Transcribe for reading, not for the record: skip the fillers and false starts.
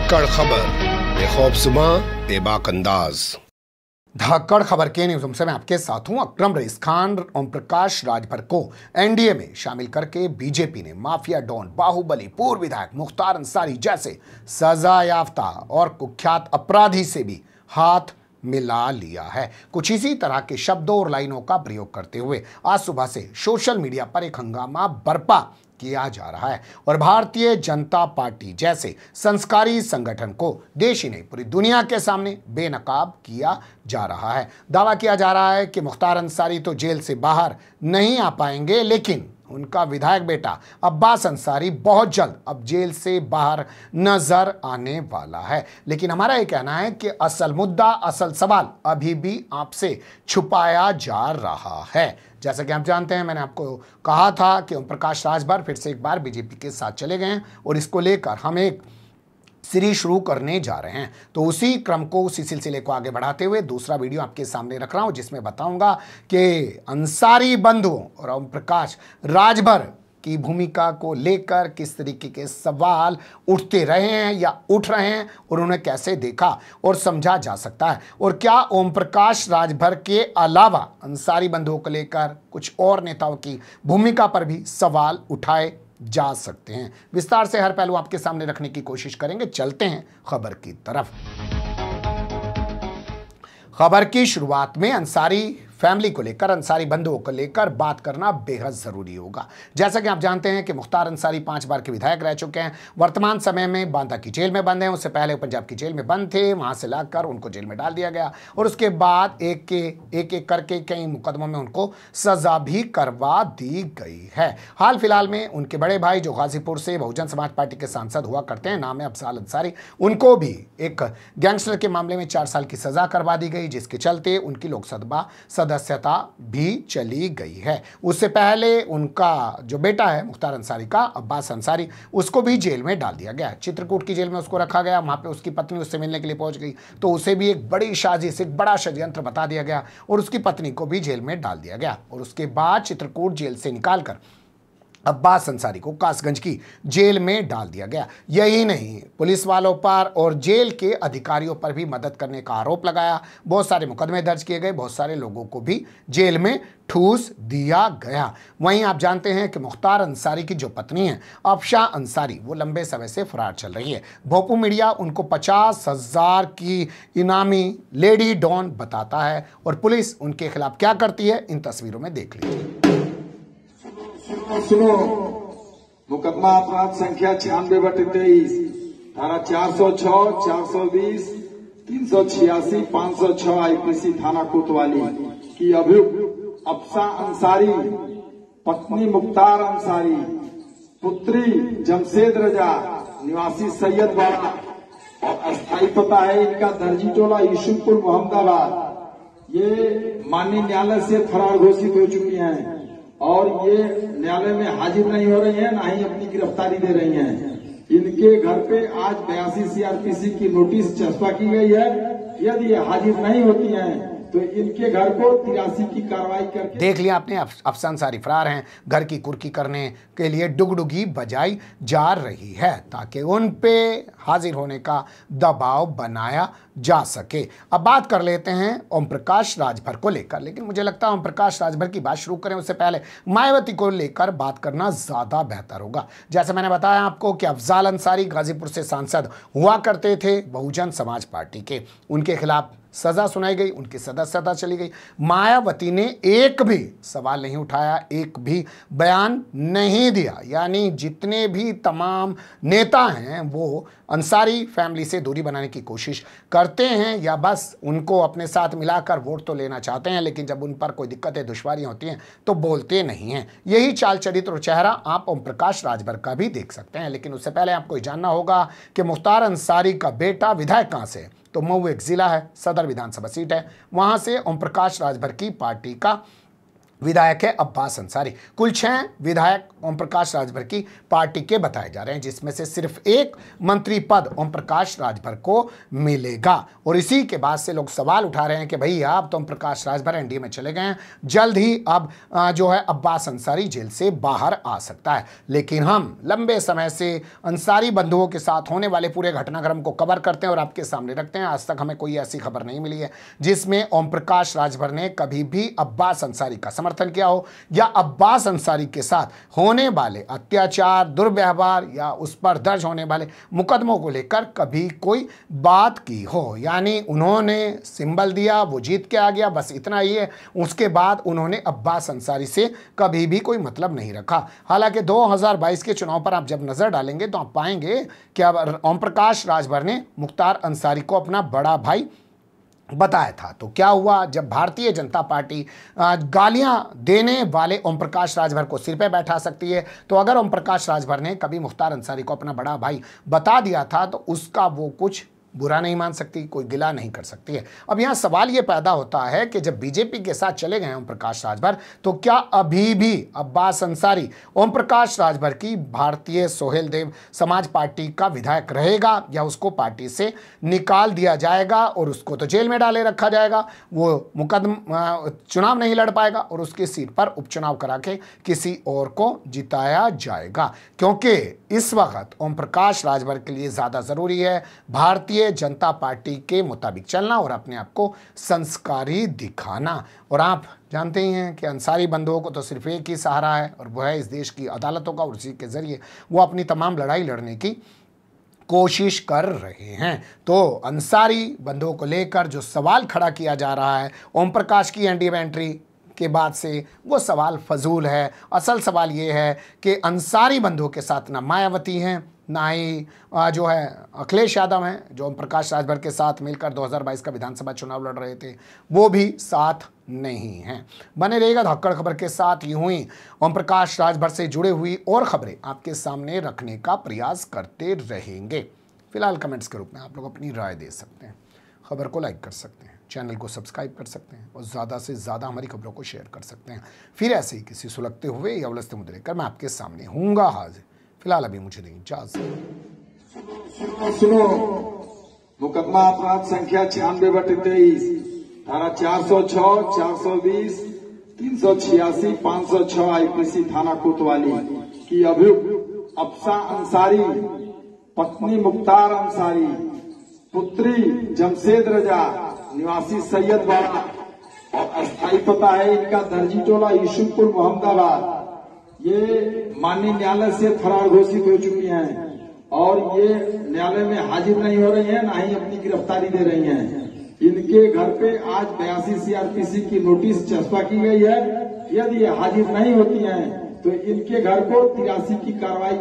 धाकड़ खबर बेखौफसुमा बेबाक अंदाज। धाकड़ खबर के न्यूज़ से मैं आपके साथ हूं अकरम रईस खान। ओम प्रकाश राजभर को एनडीए में शामिल करके बीजेपी ने माफिया डॉन बाहुबली पूर्व विधायक मुख्तार अंसारी जैसे सजा याफ्ता और कुख्यात अपराधी से भी हाथ मिला लिया है। कुछ इसी तरह के शब्दों और लाइनों का प्रयोग करते हुए आज सुबह से सोशल मीडिया पर एक हंगामा बर्पा किया जा रहा है और भारतीय जनता पार्टी जैसे संस्कारी संगठन को देश ही नहीं पूरी दुनिया के सामने बेनकाब किया जा रहा है। दावा किया जा रहा है कि मुख्तार अंसारी तो जेल से बाहर नहीं आ पाएंगे, लेकिन उनका विधायक बेटा अब्बास अंसारी बहुत जल्द अब जेल से बाहर नजर आने वाला है। लेकिन हमारा ये कहना है कि असल मुद्दा, असल सवाल अभी भी आपसे छुपाया जा रहा है। जैसा कि आप जानते हैं, मैंने आपको कहा था कि ओम प्रकाश राजभर फिर से एक बार बीजेपी के साथ चले गए हैं और इसको लेकर हम एक सीरीज शुरू करने जा रहे हैं। तो उसी क्रम को, उसी सिलसिले को आगे बढ़ाते हुए दूसरा वीडियो आपके सामने रख रहा हूं, जिसमें बताऊंगा कि अंसारी बंधुओं और ओम प्रकाश राजभर की भूमिका को लेकर किस तरीके के सवाल उठते रहे हैं या उठ रहे हैं और उन्हें कैसे देखा और समझा जा सकता है, और क्या ओम प्रकाश राजभर के अलावा अंसारी बंधुओं को लेकर कुछ और नेताओं की भूमिका पर भी सवाल उठाए जा सकते हैं। विस्तार से हर पहलू आपके सामने रखने की कोशिश करेंगे। चलते हैं खबर की तरफ। खबर की शुरुआत में अंसारी फैमिली को लेकर, अंसारी बंधुओं को लेकर बात करना बेहद जरूरी होगा। जैसा कि आप जानते हैं कि मुख्तार अंसारी 5 बार के विधायक रह चुके हैं। वर्तमान समय में बांदा की जेल में बंद हैं। उससे पहले पंजाब की जेल में बंद थे, वहां से लाकर उनको जेल में डाल दिया गया और उसके बाद एक करके कई मुकदमों में उनको सजा भी करवा दी गई है। हाल फिलहाल में उनके बड़े भाई जो गाजीपुर से बहुजन समाज पार्टी के सांसद हुआ करते हैं, नाम है अफजाल अंसारी, उनको भी एक गैंगस्टर के मामले में 4 साल की सजा करवा दी गई, जिसके चलते उनकी लोकसभा सदस्यता भी चली गई है। उससे पहले उनका जो बेटा है मुख्तार अंसारी का, अब्बास अंसारी, उसको भी जेल में डाल दिया गया। चित्रकूट की जेल में उसको रखा गया। वहां पे उसकी पत्नी उससे मिलने के लिए पहुंच गई तो उसे भी एक बड़ी साजिश, एक बड़ा षड्यंत्र बता दिया गया और उसकी पत्नी को भी जेल में डाल दिया गया। और उसके बाद चित्रकूट जेल से निकालकर अब्बास अंसारी को कासगंज की जेल में डाल दिया गया। यही नहीं, पुलिस वालों पर और जेल के अधिकारियों पर भी मदद करने का आरोप लगाया। बहुत सारे मुकदमे दर्ज किए गए, बहुत सारे लोगों को भी जेल में ठूस दिया गया। वहीं आप जानते हैं कि मुख्तार अंसारी की जो पत्नी है अफशा अंसारी, वो लंबे समय से फरार चल रही है। भोपू मीडिया उनको 50,000 की इनामी लेडी डॉन बताता है और पुलिस उनके खिलाफ क्या करती है, इन तस्वीरों में देख लीजिए। सुनो, मुकदमा अपराध संख्या 96/23, धारा 406, 420, 386, 506 आईपीसी थाना कोतवाली की अभियुक्त अफशा अंसारी, पत्नी मुख्तार अंसारी, पुत्री जमशेद रजा, निवासी सैयदवाड़ा और अस्थायी पता है इनका दर्जी टोला यूसुफपुर मोहम्मदाबाद, ये माननीय न्यायालय से फरार घोषित हो चुकी हैं और ये न्यायालय में हाजिर नहीं हो रही हैं, ना ही अपनी गिरफ्तारी दे रही हैं। इनके घर पे आज 82 सीआरपीसी की नोटिस चस्पा की गई है। यदि ये हाजिर नहीं होती हैं तो इनके घर को 83 की कार्रवाई करके देख लिया आपने। अफशा अंसारी फरार हैं। घर की कुर्की करने के लिए डुगडुगी बजाई जा रही है ताकि उन पे हाजिर होने का दबाव बनाया जा सके। अब बात कर लेते हैं ओम प्रकाश राजभर को लेकर, लेकिन मुझे लगता है ओम प्रकाश राजभर की बात शुरू करें उससे पहले मायावती को लेकर बात करना ज्यादा बेहतर होगा। जैसे मैंने बताया आपको कि अफजाल अंसारी गाजीपुर से सांसद हुआ करते थे बहुजन समाज पार्टी के, उनके खिलाफ सजा सुनाई गई, उनकी सदस्यता चली गई। मायावती ने एक भी सवाल नहीं उठाया, एक भी बयान नहीं दिया। यानी जितने भी तमाम नेता हैं वो अंसारी फैमिली से दूरी बनाने की कोशिश करते हैं या बस उनको अपने साथ मिलाकर वोट तो लेना चाहते हैं, लेकिन जब उन पर कोई दिक्कतें, दुश्वारियां होती हैं तो बोलते नहीं हैं। यही चाल चरित्र और चेहरा आप ओम प्रकाश राजभर का भी देख सकते हैं। लेकिन उससे पहले आपको जानना होगा कि मुख्तार अंसारी का बेटा विधायक कहां से है। तो मऊ एक जिला है, सदर विधानसभा सीट है, वहां से ओम प्रकाश राजभर की पार्टी का विधायक है अब्बास अंसारी। कुल 6 विधायक ओम प्रकाश राजभर की पार्टी के बताए जा रहे हैं, जिसमें से सिर्फ एक मंत्री पद ओम प्रकाश राजभर को मिलेगा। और इसी के बाद से लोग सवाल उठा रहे हैं कि भाई अब तो ओम प्रकाश राजभर एनडीए में चले गए हैं, जल्द ही अब जो है अब्बास अंसारी जेल से बाहर आ सकता है। लेकिन हम लंबे समय से अंसारी बंधुओं के साथ होने वाले पूरे घटनाक्रम को कवर करते हैं और आपके सामने रखते हैं। आज तक हमें कोई ऐसी खबर नहीं मिली है जिसमें ओम प्रकाश राजभर ने कभी भी अब्बास अंसारी का समर्थन किया हो या अब्बास अंसारी के साथ होने वाले अत्याचार, दुर्व्यवहार या उस पर दर्ज होने वाले मुकदमों को लेकर कभी कोई बात की हो। यानी उन्होंने सिंबल दिया, वो जीत के आ गया, बस इतना ही है। उसके बाद उन्होंने अब्बास अंसारी से कभी भी कोई मतलब नहीं रखा। हालांकि 2022 के चुनाव पर आप जब नजर डालेंगे तो आप पाएंगे कि अब ओम प्रकाश राजभर ने मुख्तार अंसारी को अपना बड़ा भाई बताया था। तो क्या हुआ, जब भारतीय जनता पार्टी गालियां देने वाले ओम प्रकाश राजभर को सिर पे बैठा सकती है, तो अगर ओम प्रकाश राजभर ने कभी मुख्तार अंसारी को अपना बड़ा भाई बता दिया था तो उसका वो कुछ बुरा नहीं मान सकती, कोई गिला नहीं कर सकती है। अब यहाँ सवाल ये पैदा होता है कि जब बीजेपी के साथ चले गए ओम प्रकाश राजभर, तो क्या अभी भी अब्बास अंसारी ओम प्रकाश राजभर की भारतीय सोहेल देव समाज पार्टी का विधायक रहेगा या उसको पार्टी से निकाल दिया जाएगा और उसको तो जेल में डाले रखा जाएगा, वो चुनाव नहीं लड़ पाएगा और उसकी सीट पर उपचुनाव करा के किसी और को जिताया जाएगा। क्योंकि इस वक्त ओम प्रकाश राजभर के लिए ज़्यादा ज़रूरी है भारतीय जनता पार्टी के मुताबिक चलना और अपने आप को संस्कारी दिखाना। और आप जानते ही हैं कि अंसारी बंधुओं को तो सिर्फ एक ही सहारा है और वह है इस देश की अदालतों का, और उसी के जरिए वो अपनी तमाम लड़ाई लड़ने की कोशिश कर रहे हैं। तो अंसारी बंधुओं को लेकर जो सवाल खड़ा किया जा रहा है ओम प्रकाश की एनडीए में एंट्री के बाद से, वो सवाल फजूल है। असल सवाल ये है कि अंसारी बंधुओं के साथ ना मायावती हैं, ना ही जो है अखिलेश यादव हैं, जो ओम प्रकाश राजभर के साथ मिलकर 2022 का विधानसभा चुनाव लड़ रहे थे, वो भी साथ नहीं हैं। बने रहेगा धक्कड़ खबर के साथ। यूं ही ओम प्रकाश राजभर से जुड़े हुई और खबरें आपके सामने रखने का प्रयास करते रहेंगे। फिलहाल कमेंट्स के रूप में आप लोग अपनी राय दे सकते हैं, खबर को लाइक कर सकते हैं, चैनल को सब्सक्राइब कर सकते हैं और ज़्यादा से ज़्यादा हमारी खबरों को शेयर कर सकते हैं। फिर ऐसे ही किसी सुलगते हुए या उलझते मुद्दे लेकर मैं आपके सामने हूँगा हाजिर। फिलहाल अभी मुझे नहीं इजाज़त। सुनो, मुकदमा अपराध संख्या 96/23, धारा 406, 420, 386, 506 आईपीसी थाना कोतवाली की अभियुक्त अफसा अंसारी, पत्नी मुख्तार अंसारी, पुत्री जमशेद रजा, निवासी सैयदवाड़ा और अस्थायी पता है इनका दर्जी टोला यूसुफपुर मोहम्मदाबाद, ये माननीय न्यायालय से फरार घोषित हो चुकी हैं और ये न्यायालय में हाजिर नहीं हो रही हैं, ना ही अपनी गिरफ्तारी दे रही हैं। इनके घर पे आज 82 सीआरपीसी की नोटिस चस्पा की गई है। यदि ये हाजिर नहीं होती हैं तो इनके घर को 83 की कार्रवाई